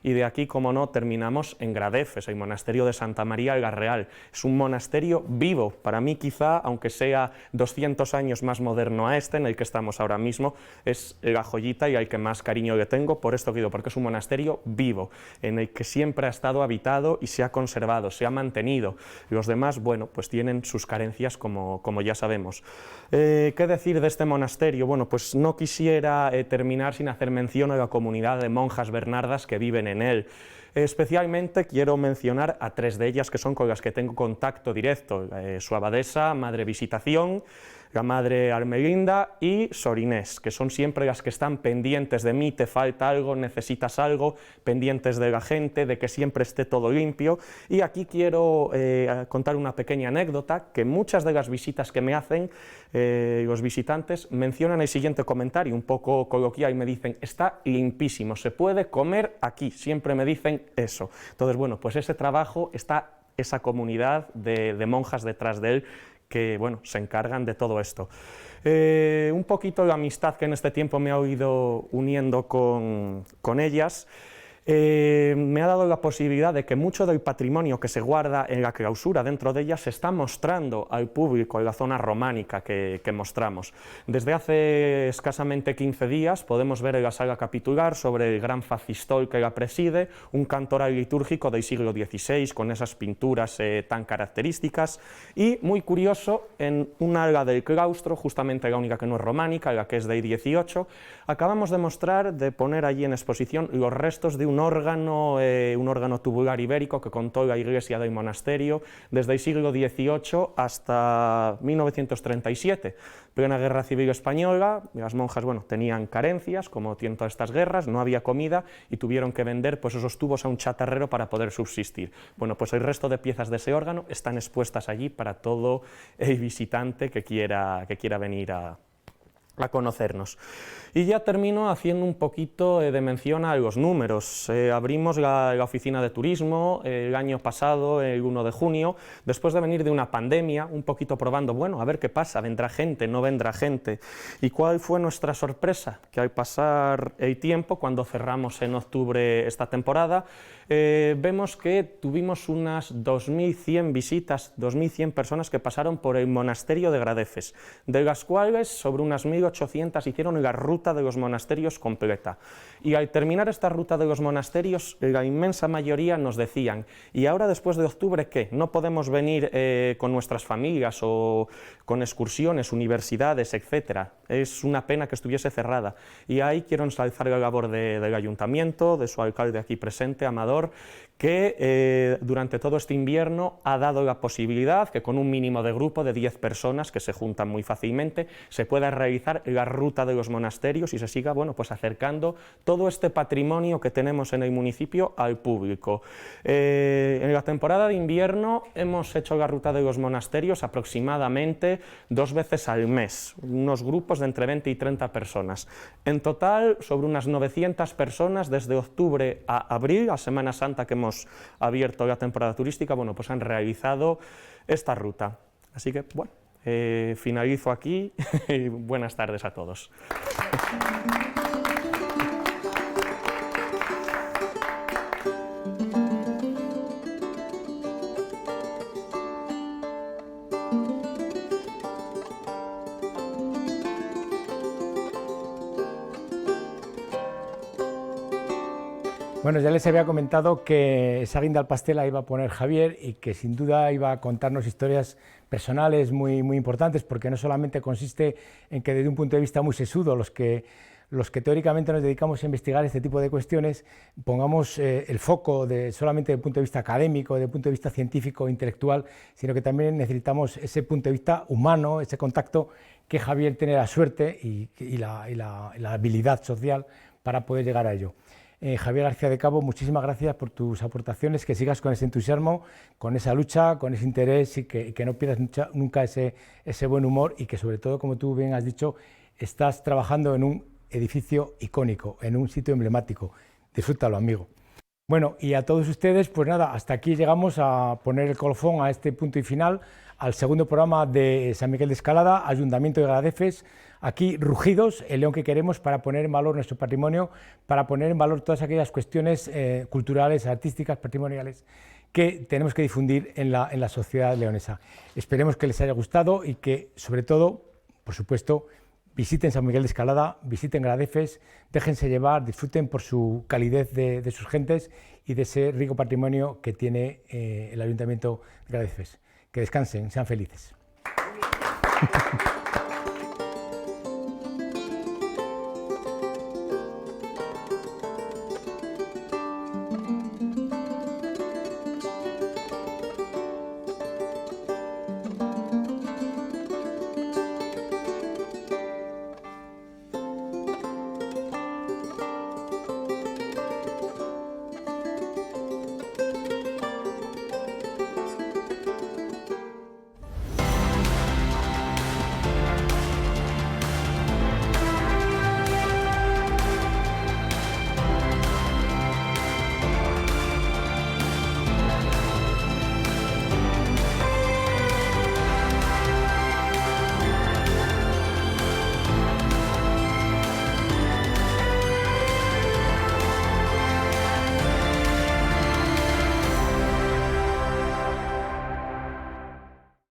S6: Y de aquí, como no, terminamos en Gradefes, el monasterio de Santa María la Real. Es un monasterio vivo, para mí quizá, aunque sea 200 años más moderno a este, en el que estamos ahora mismo, es la joyita y al que más cariño le tengo, por esto que digo, porque es un monasterio vivo, en el que siempre ha estado habitado y se ha conservado, se ha mantenido. Los demás, bueno, pues tienen sus carencias, como ya sabemos. ¿Qué decir de este monasterio? Bueno, pues no quisiera terminar sin hacer mención a la comunidad de monjas bernardas que viven en él. Especialmente quiero mencionar a 3 de ellas que son con las que tengo contacto directo, su abadesa, Madre Visitación, la Madre Armelinda y Sor Inés, que son siempre las que están pendientes de mí, te falta algo, necesitas algo, pendientes de la gente, de que siempre esté todo limpio. Y aquí quiero contar una pequeña anécdota, que muchas de las visitas que me hacen los visitantes mencionan el siguiente comentario, un poco coloquial, y me dicen, está limpísimo, se puede comer aquí, siempre me dicen eso. Entonces, bueno, pues ese trabajo, está esa comunidad de monjas detrás de él, que bueno, se encargan de todo esto. Un poquito la amistad que en este tiempo me ha ido uniendo con ellas, me ha dado la posibilidad de que mucho del patrimonio que se guarda en la clausura dentro de ella se está mostrando al público en la zona románica que mostramos. Desde hace escasamente 15 días podemos ver en la sala capitular sobre el gran facistol que la preside, un cantoral litúrgico del siglo XVI con esas pinturas tan características, y muy curioso, en un ala del claustro, justamente la única que no es románica, la que es del XVIII, acabamos de poner allí en exposición los restos de un órgano tubular ibérico que contó la iglesia del monasterio desde el siglo XVIII hasta 1937, plena guerra civil española. Las monjas, bueno, tenían carencias, como tienen todas estas guerras, no había comida y tuvieron que vender pues esos tubos a un chatarrero para poder subsistir. Bueno, pues el resto de piezas de ese órgano están expuestas allí para todo el visitante que quiera venir a conocernos. Y ya termino haciendo un poquito de mención a los números. Abrimos la oficina de turismo el año pasado, el 1 de junio, después de venir de una pandemia, un poquito probando, bueno, a ver qué pasa, vendrá gente, no vendrá gente. ¿Y cuál fue nuestra sorpresa? Que al pasar el tiempo, cuando cerramos en octubre esta temporada, vemos que tuvimos unas 2.100 visitas, 2.100 personas que pasaron por el monasterio de Gradefes, de las cuales sobre unas 1.800 hicieron la ruta de los monasterios completa. Y al terminar esta ruta de los monasterios, la inmensa mayoría nos decían, ¿y ahora después de octubre qué? ¿No podemos venir con nuestras familias o con excursiones, universidades, etcétera? Es una pena que estuviese cerrada. Y ahí quiero ensalzar la labor del ayuntamiento, de su alcalde aquí presente, Amador, que durante todo este invierno ha dado la posibilidad que con un mínimo de grupo de 10 personas, que se juntan muy fácilmente, se pueda realizar la ruta de los monasterios y se siga, bueno, pues acercando todo este patrimonio que tenemos en el municipio al público. En la temporada de invierno hemos hecho la ruta de los monasterios aproximadamente 2 veces al mes, unos grupos de entre 20 y 30 personas. En total, sobre unas 900 personas desde octubre a abril, a Semana Santa que hemos abierto la temporada turística, bueno, pues han realizado esta ruta. Así que, bueno, Finalizo aquí y buenas tardes a todos.
S2: Bueno, ya les había comentado que esa guinda al pastel la iba a poner Javier y que sin duda iba a contarnos historias personales muy importantes, porque no solamente consiste en que desde un punto de vista muy sesudo los que teóricamente nos dedicamos a investigar este tipo de cuestiones pongamos el foco solamente desde el punto de vista académico, desde el punto de vista científico, intelectual, sino que también necesitamos ese punto de vista humano, ese contacto que Javier tiene la suerte y la habilidad social para poder llegar a ello. Javier García de Cabo, muchísimas gracias por tus aportaciones, que sigas con ese entusiasmo, con esa lucha, con ese interés y que no pierdas nunca ese buen humor y que sobre todo, como tú bien has dicho, estás trabajando en un edificio icónico, en un sitio emblemático. Disfrútalo, amigo. Bueno, y a todos ustedes, pues nada, hasta aquí llegamos a poner el colofón a este punto y final, al segundo programa de San Miguel de Escalada, Ayuntamiento de Gradefes. Aquí, Rugidos, el león que queremos para poner en valor nuestro patrimonio, para poner en valor todas aquellas cuestiones culturales, artísticas, patrimoniales que tenemos que difundir en la sociedad leonesa. Esperemos que les haya gustado y que, sobre todo, por supuesto, visiten San Miguel de Escalada, visiten Gradefes, déjense llevar, disfruten por su calidez de sus gentes y de ese rico patrimonio que tiene el Ayuntamiento de Gradefes. Que descansen, sean felices.